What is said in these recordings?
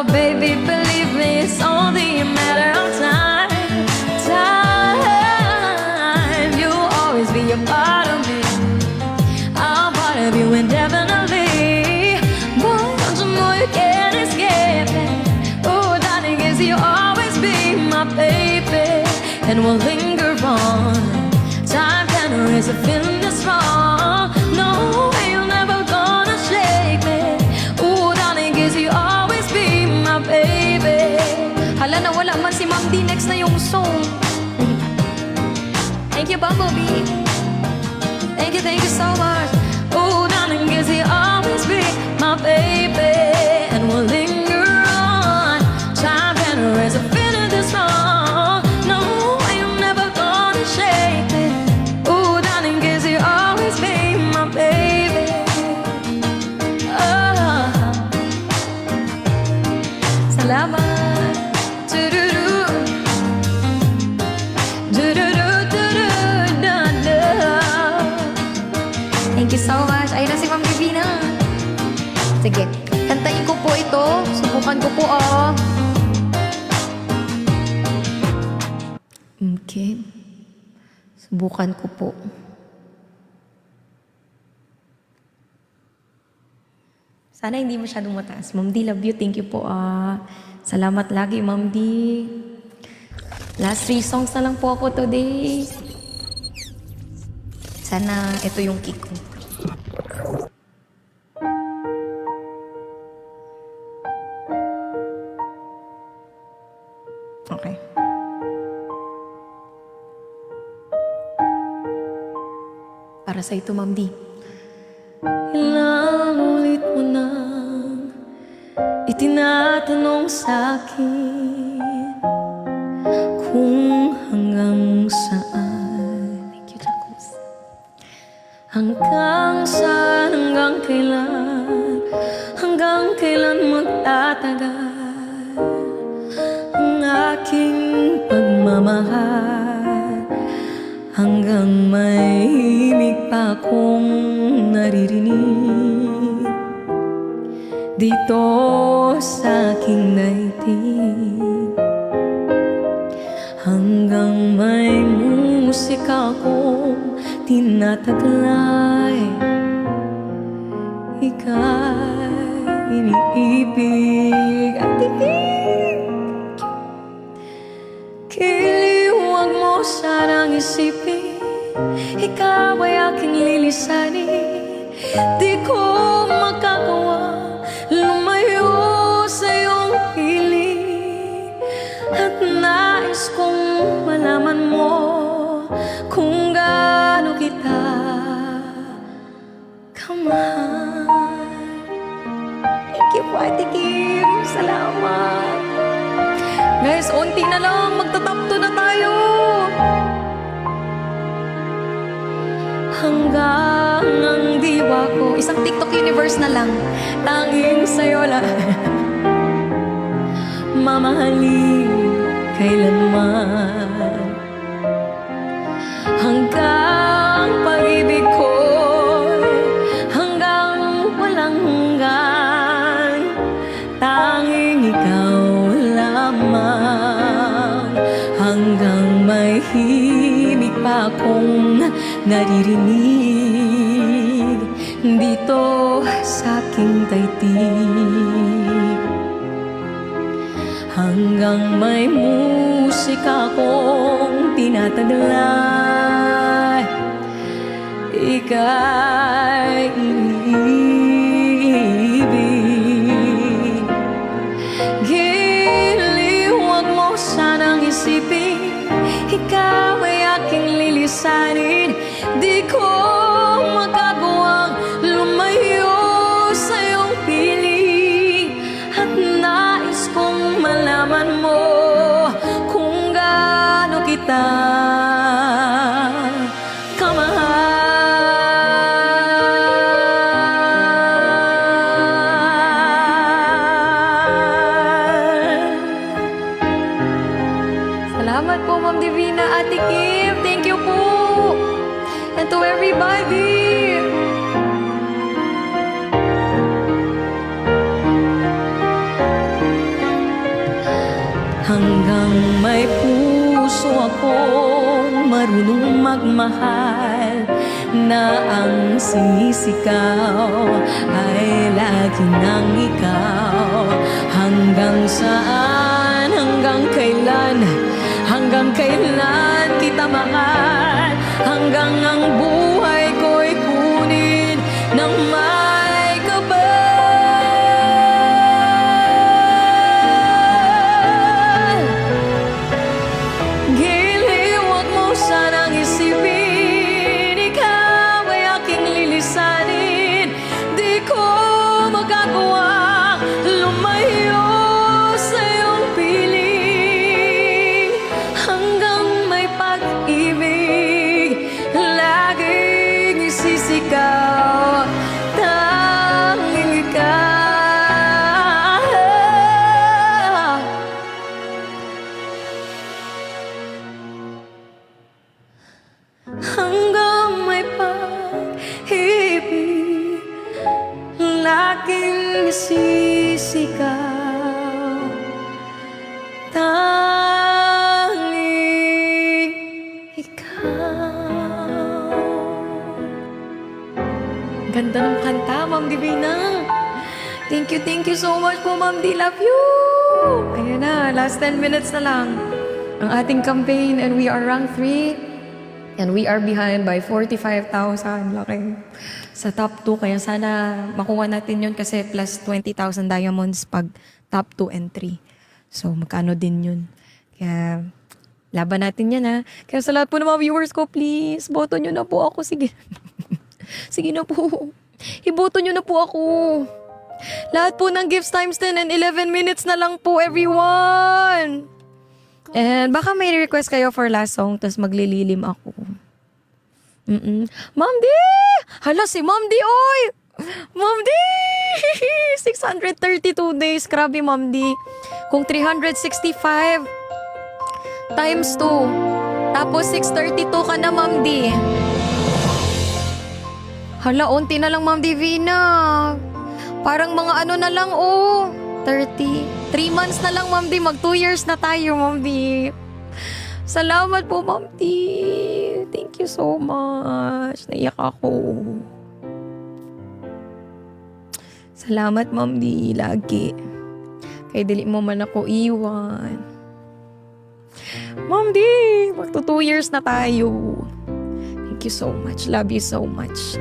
Oh baby, believe me, it's only a matter of time. You'll always be a part of me. I'm part of you indefinitely. Boy, don't you know you can't escape it. Oh darling, guess you'll always be my baby. And we'll linger on. Time can erase a feeling that's wrong. No, you're never gonna shake me. Oh darling, guess you'll always be my baby. Hala na wala man si Ma'am D, next na yung song. Thank you, Bumblebee. Thank you so much. Oh darling, guess you'll always be my baby. And we'll linger on. Time can erase a feeling that's wrong. No, you're never gonna shake me. Oh darling, guess you'll always be my baby. Oh. Salamat. Thank you so much. Ayun na si Ma'am Divina. Sige, kantayin ko po ito. Subukan ko po, oh. Okay. Subukan ko po. Sana hindi masyadong mataas. Ma'am D, love you. Thank you po, ah. Salamat lagi, Ma'am D. Last 3 songs na lang po ako today. Sana ito yung kick ko. Okay. Para sa ito, Ma'am D. Ilang ulit mo nang itinatanong sa'kin kung hanggang saan. Thank you, Jacuz. Hanggang saan, hanggang kailan magtatagal ang aking pagmamahal, hanggang may himig pa akong naririnig dito sa aking daigdig, hanggang may musika akong tinataglay, ika'y iniibig at tigil. Kiliwag mo sanang isipin, ikaw ay aking lilisanin. Di ko makagawa lumayo sa iyong piling, at nais kong malaman mo kung gaano kita kamahal. Thank you po, Ate Kim. Salamat. Guys, unti na lang. Magta-top 2 na tayo. Hanggang ang diwa ko. Isang TikTok universe na lang. Tanging sa'yo lang. Mamahalin kailanman. Hanggang pag-ibig ko, hanggang walang hanggan, tanging ikaw lamang. Hanggang may himig pa akong naririnig dito sa aking daigdig, hanggang may musika akong tinataglay, ika'y iniibig. Giliwag mo sanang isipin, ikaw ay aking lilisanin. Di ko magagawang lumayo sa iyong piling, at nais kong malaman mo kung gaano kita kamahal. Salamat po, Ma'am Divina, Ate Kim. Thank you po. And to everybody. hanggang may puso akong marunong magmahal, na ang sinisigaw ay lagi ng ikaw. Hanggang saan, hanggang kailan kita mahal, hanggang ang buhay ko'y kunin ng may kapal. Giliw, huwag mo sanang isipin, ikaw ay aking lilisanin. Di ko magagawa lumayo sa iyong piling, hanggang may pag-ibig laging isisigaw, tanging ikaw. Hanggang may pag-ibig laging isisigaw, tanging ikaw. Ganda ng kanta, Ma'am Divina. Thank you so much po, Ma'am D. Love you! Ayan na, last 10 minutes na lang ang ating campaign, and we are rank 3. And we are behind by 45,000. Laki. Sa top 2. Kaya sana makuha natin yun kasi plus 20,000 diamonds pag top 2 and 3. So, magkano din yun. Kaya, laban natin yan ha. Kaya sa lahat po ng mga viewers ko, please, boto nyo na po ako. Sige. Sige na po. Iboto nyo na po ako. Lahat po ng gifts times 10 and 11 minutes na lang po, everyone. And baka may request kayo for last song, tapos maglililim ako. Ma'am D! Hala, si Ma'am D, oy! Ma'am D! 632 days. Grabe, Ma'am D. Kung 365 times 2, tapos 632 ka na, Ma'am D. Hala, unti na lang, Ma'am Divina. Parang mga ano na lang, 30. 3 months na lang, Ma'am D. Mag 2 years na tayo, Ma'am D. Salamat po, Ma'am D. Thank you so much. Naiyak ako. Salamat, Ma'am D. Lagi. Kaya dili mo man ako iwan. Ma'am D, mag 2 years na tayo. Thank you so much. Love you so much.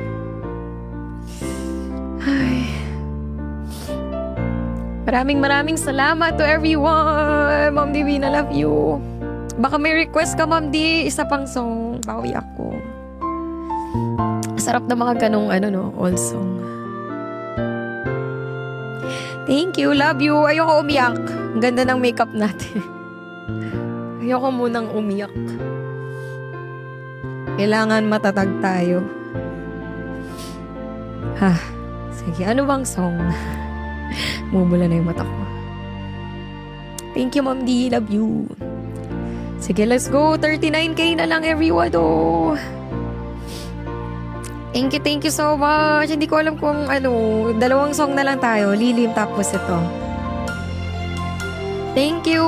Ay. Maraming salamat to everyone. Ma'am Divina, love you. Baka may request ka, Ma'am D. Isa pang song. Bawi ako. Sarap na mga ganong old song. Thank you, love you. Ayoko umiyak. Ang ganda ng makeup natin. Ayoko munang umiyak. Kailangan matatag tayo. Sige, ano bang song? Mumula na yung mata ko. Thank you, Ma'am D. Love you. Sige, let's go. 39K na lang, everyone. Thank you so much. Hindi ko alam kung dalawang song na lang tayo. Lilim tapos ito. Thank you.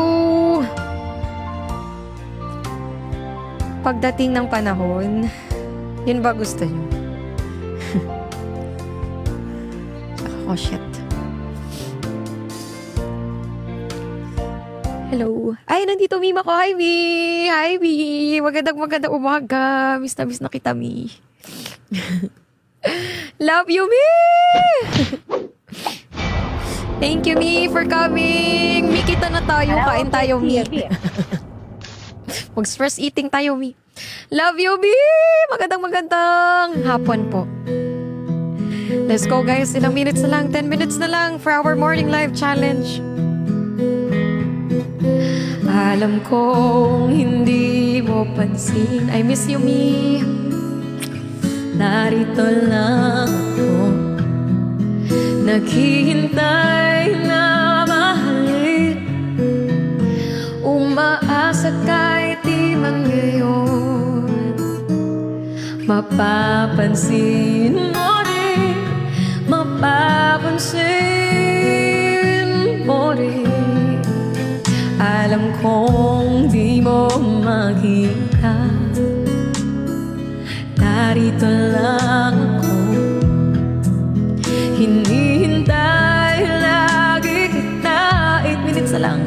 Pagdating ng panahon, yun ba gusto nyo? Oh, shit. Hello. Ay, nandito Mima ko. Hi, Mi. Hi, Mi. Magandang umaga. Miss na kita, Mi. Love you, Mi. Thank you, Mi, for coming. Mi, kita na tayo. Kain tayo, Mi. Mag-stress eating tayo, Mi. Love you, Mi. Magandang hapon po. Let's go, guys. Ilang minutes na lang. 10 minutes na lang for our morning live challenge. Alam kong hindi mo pansin. I miss you, Mi. Narito lang ako, naghihintay na mahalin. Umaasa kahit di man ngayon, mapapansin mo rin, mapapansin mo rin. Alam kung di mo makita, narito lang ako. Hinihintay lagi kita. 8 minutes na lang.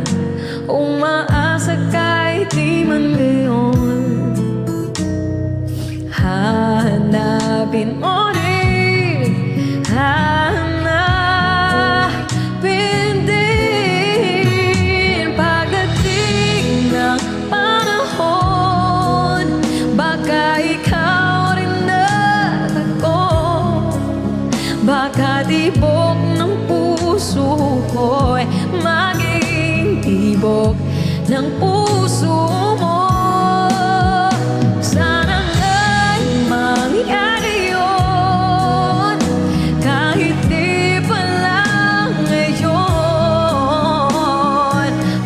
Umaasa kahit di man ngayon. Hanapin mo rin, hanapin din. Pagdating ng panahon, baka ikaw rin at ako. Baka tibok ng puso ko'y maging tibok ng puso mo. Sana nga'y mangyari yun, kahit di pa lang ngayon.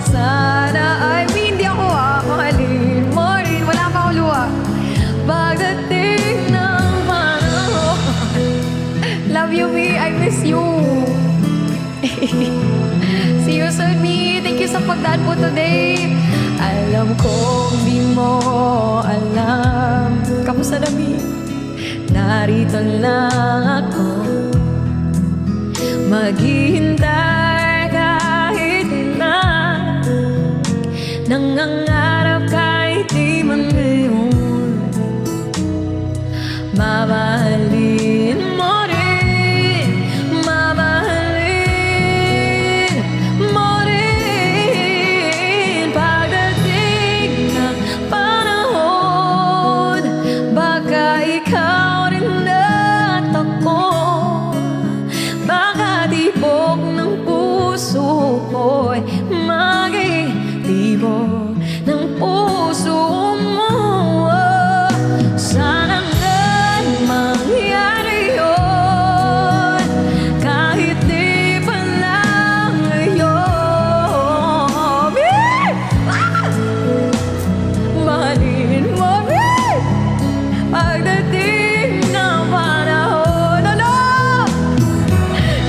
Sana ay hindi ako mahalin mo rin. Wala pa ako luha. Pagdating ng panahon. Love you, me. I miss you. See you soon, me. Thank you sa pagdaan po today. Alam kong di mo alam. Kamusta na, me? Narito lang ako, maghihintay kahit ilan. Nangangarap kahit di man ngayon. Mamahalin mo rin, mamahalin mo rin. Pagdating ng panahon, baka ikaw rin at ako. Baka tibok ng puso ko'y maging tibok ng puso mo. Sana nga'y mangyari yun, kahit di pa lang ngayon. Ah! Mahalin mo rin pagdating ng panahon. Ano?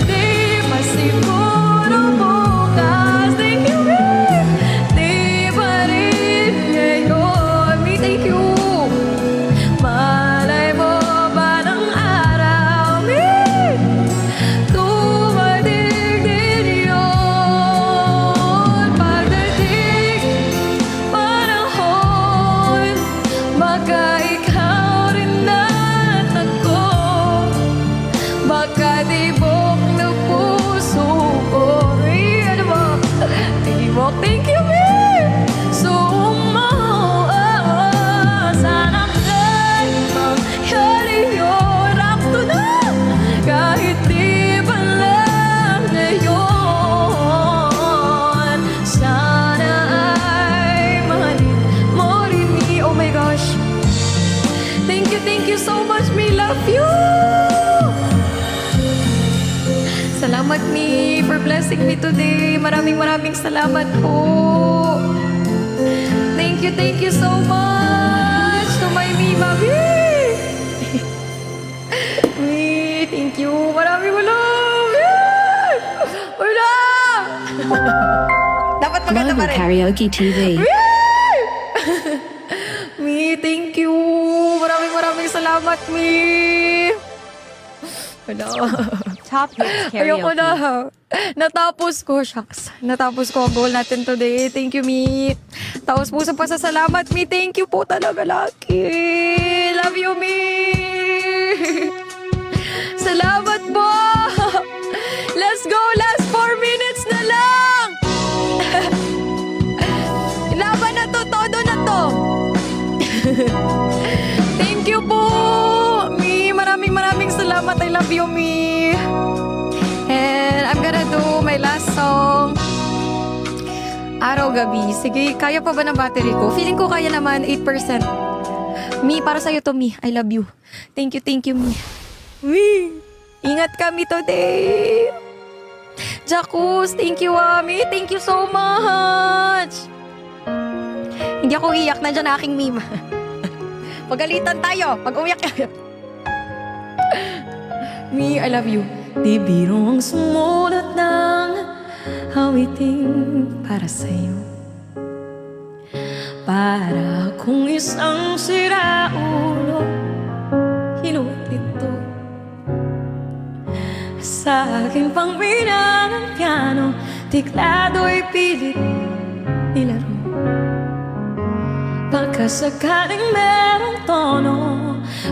Di pa siguro bukas. Thank you, me. Di pa rin ngayon. Me, thank you. Malay mo ba ng araw, me? Tumating din yun. Pagdating panahon, baka ikaw rin at ako. Baka tibok ng puso ko. Ay, ano ba? Tibok, thank you, me. Sana nga'y mangyari yun. Rakto na, kahit di pa lang ngayon. Sana ay mahalin mo rin, me. Oh my gosh. Thank you so much, me. Love you. Salamat, me, for blessing me today. Maraming salamat po. Thank you so much to my me, mami. Me, thank you. Maraming love. Wala. Dapat maganda pa Global rin. Karaoke TV. Me, thank you. Maraming salamat, me. Wala. Top Hits Ayoko Karaoke. na. Natapos ko. Shucks. Natapos ko ang goal natin today. Thank you, me. Taos puso pa sa salamat, me. Thank you po talaga, Lucky. Love you, me. Salamat po. Let's go. Last 4 minutes na lang. Laban na to. Todo na to. Thank you po, me. Maraming salamat. I love you, me. And I'm gonna do my last song. Araw-gabi. Sige, kaya pa ba ng battery ko? Feeling ko kaya naman, 8%. Me, para sa'yo to, me. I love you. Thank you, me. Me, ingat kami today. Jacuz, thank you, me. Thank you so much. Hindi ako iyak. Nandiyan na aking meme. Pagalitan tayo. Pag umiyak ka. Me, I love you. Di biro ang sumulat ng awiting para sa'yo. Para kung isang siraulo hinulit ito sa aking pangwina ng piano, tiklado'y pilit nilaro. Pagkasakaling merong tono,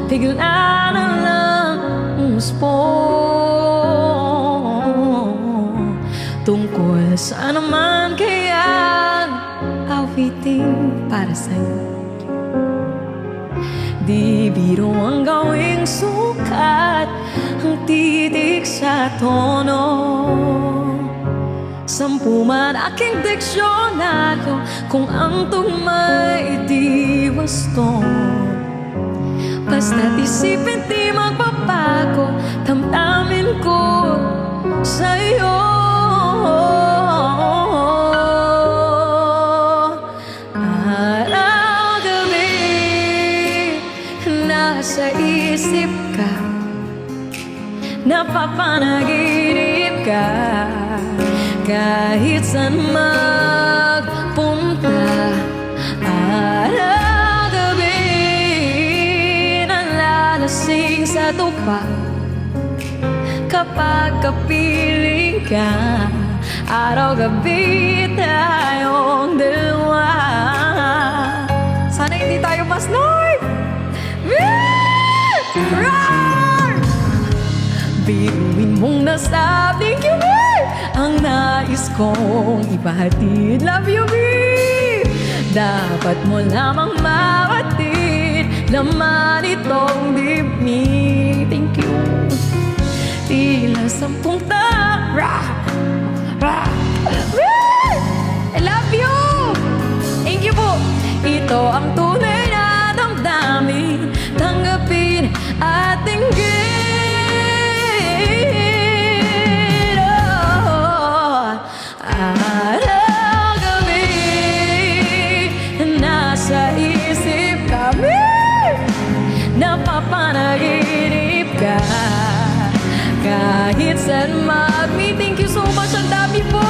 bigla na lang umusbong. Tungkol sa naman kayang awitin para sa'yo. Di biro ang gawing sukat, ang titik sa tono. 10 man aking diksyonaryo, kung ang tugma'y di wasto. Basta't isipin di magbabago, damdamin ko sa'yo. Araw-gabi nasa isip ka, napapanaginip ka. Kahit saan magpunta, araw-gabi nalalasing sa tupa. Kapag kapiling ka, araw-gabi tayong dalawa. Sana hindi tayo mas Lord! Roar! Biruin mong nasabing you ang nais kong ipahatid. Love you, babe. Dapat mo lamang mawatid laman itong dibdib. Thank you. Tila 10 I love you. Thank you po. Ito ang tunay na damdamin, tanggapin at tinggin. Araw-gabi nasa isip kami, napapanaginip ka. Kahit saan mag-meet. Thank you so much, ang dami po.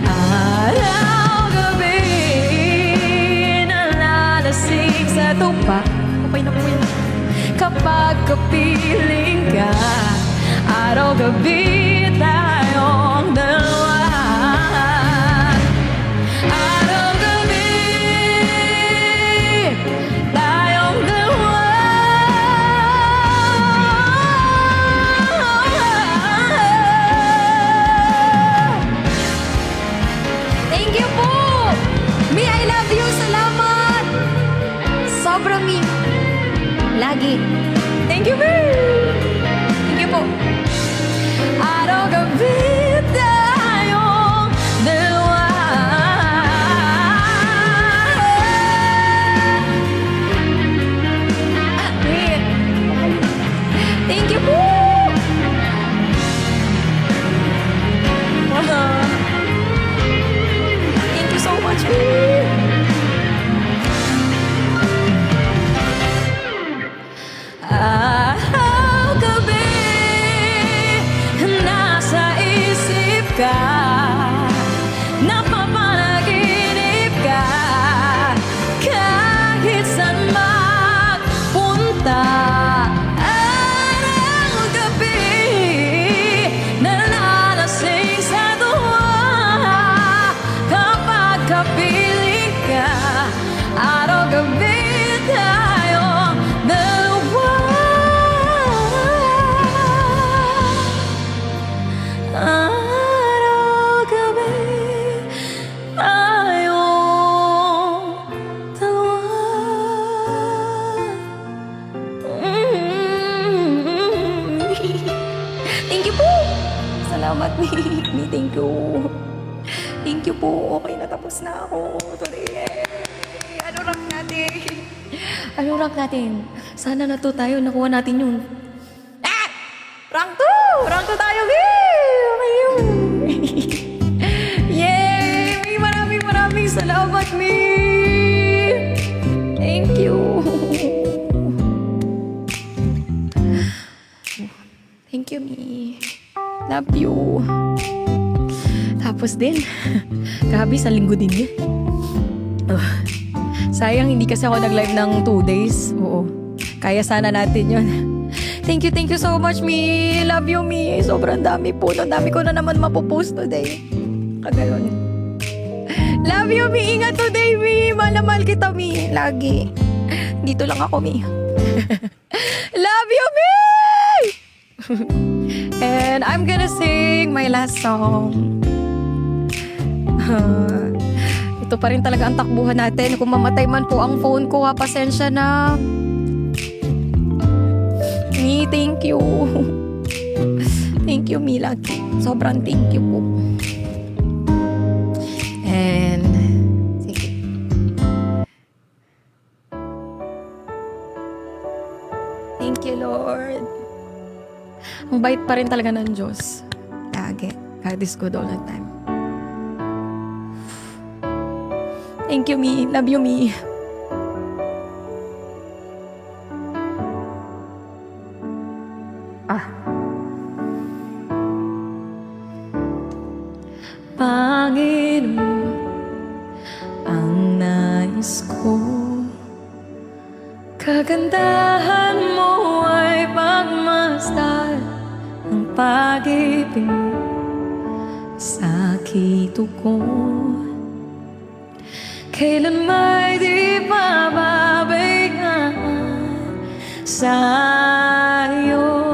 Araw-gabi nalalasing sa tupa. Okay na po yan. Kapag kapiling ka, araw-gabi tayong dalawa. Sobrang mi. Lagi. Thank you, babe. Thank you po. Araw-gabi tayong dalawa. Thank you po. Thank you so much, babe. Araw-gabi nasa isip ka, napapanaginip ka. Kahit saan magpunta, araw-gabi nalalasing sa tuwa. Kapag kapiling ka, araw-gabi tayong dalawa. Araw-gabi tayong dalawa. Thank you po. Salamat, Mi. Thank you. Thank you po. Okay, natapos na ako. Today. Ano rank natin? Ano rank natin? Sana na to tayo. Nakuha natin yun. Ah! Rank 2! Rank 2 tayo, okay yun. Yay! Maraming salamat, Mi. Thank you. Thank you, Mi. Love you. Tapos din, grabe, sa linggo din yun. Sayang, hindi kasi ako nag-live ng 2 days. Oo. Kaya sana natin yun. Thank you so much, Mi. Love you, Mi. Sobrang dami po. Ang dami ko na naman mapopost today. Kagayon. Love you, Mi. Ingat today, Mi. Mahal na mahal kita, Mi. Lagi. Dito lang ako, Mi. Love you, Mi! And I'm gonna sing my last song. Ito pa rin talaga ang takbuhan natin. Kung mamatay man po ang phone ko, pasensya na. Mi, thank you. Thank you, Mi, lagi. Sobrang thank you po. And, sige. Thank you, Lord. Ang bait pa rin talaga ng Diyos. Lagi. God is good all the time. Thank you, Mi. Love you, Mi. Panginoon, ang nais ko, kagandahan mo ay pagmasdan ang pag-ibig sa kito ko. Kailan may di pababayaan sa iyo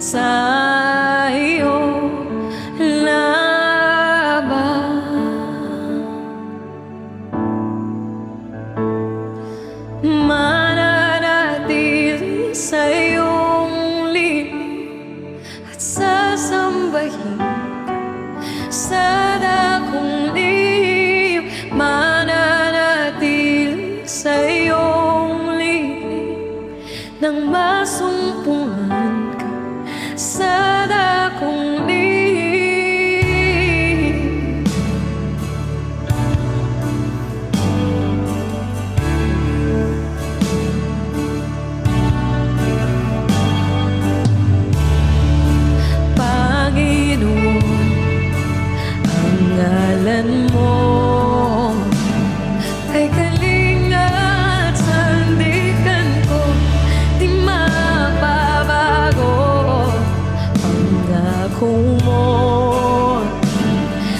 sa iyo laban. Mananatili sa iyong lilim at sasambahin sa dakong lihim. Mananatili sa iyong lilim nang masumpungan sa dakong lihim. Panginoon, ang ngalan mo ay kalinga at sandigan ko, di mababago kung mo.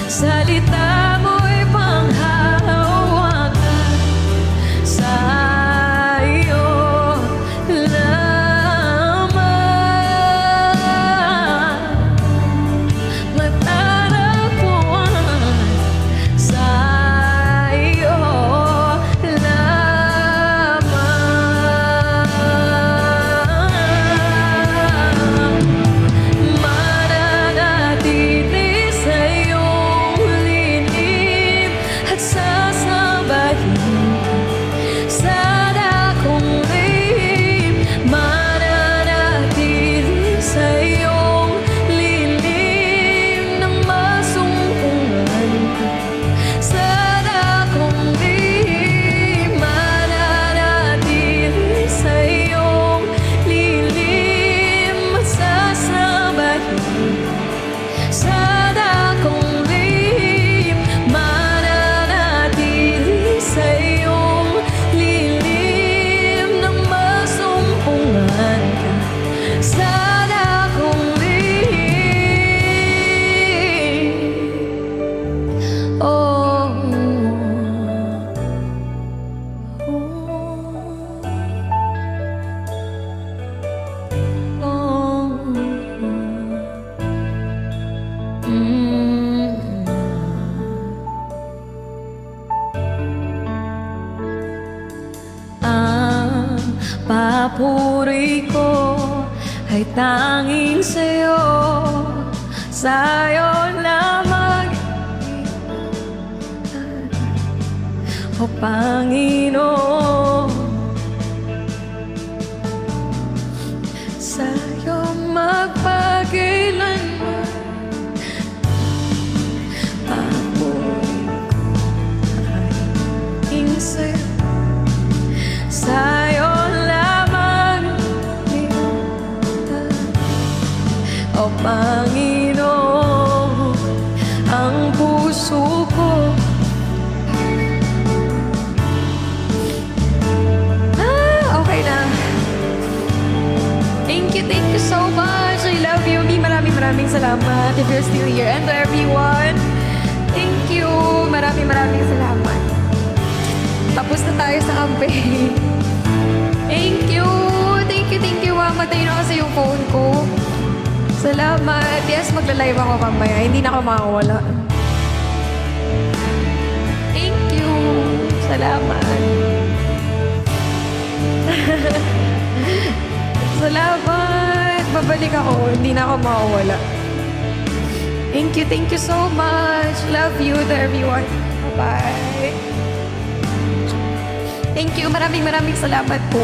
Salita mo'y panghahawakan sa iyo lamang. Matatagpuan sa iyo lamang. Mananatili sa iyong lilim at sasabahin sa dakong lihim. Mananatili sa iyong lilim nang masumpungan sa dakong lihim. Mananatili sa iyong lilim at sasabahin sa dakong lihim. Mananatili sa iyong lilim nang masumpungan ka sa dakong lihim. Oh, ang papuri ko ay tanging sa'yo, sa'yo lamang, o Panginoon. Sa'yo magpakailanman papuri ko ay tanging sa'yo, sa'yo lamang Panginoon ang puso ko. Okay na. Thank you so much. I love you. Maraming salamat if you're still here. And to everyone, thank you. Maraming salamat. Tapos na tayo sa campaign. Thank you. Mamatay na kasi yung phone ko. Salamat. Yes, magla-live ako mamaya. Hindi na ako makakawala. Thank you. Salamat. Salamat. Babalik ako. Hindi na ako makakawala. Thank you so much. Love you to everyone. Bye-bye. Thank you. Maraming salamat po.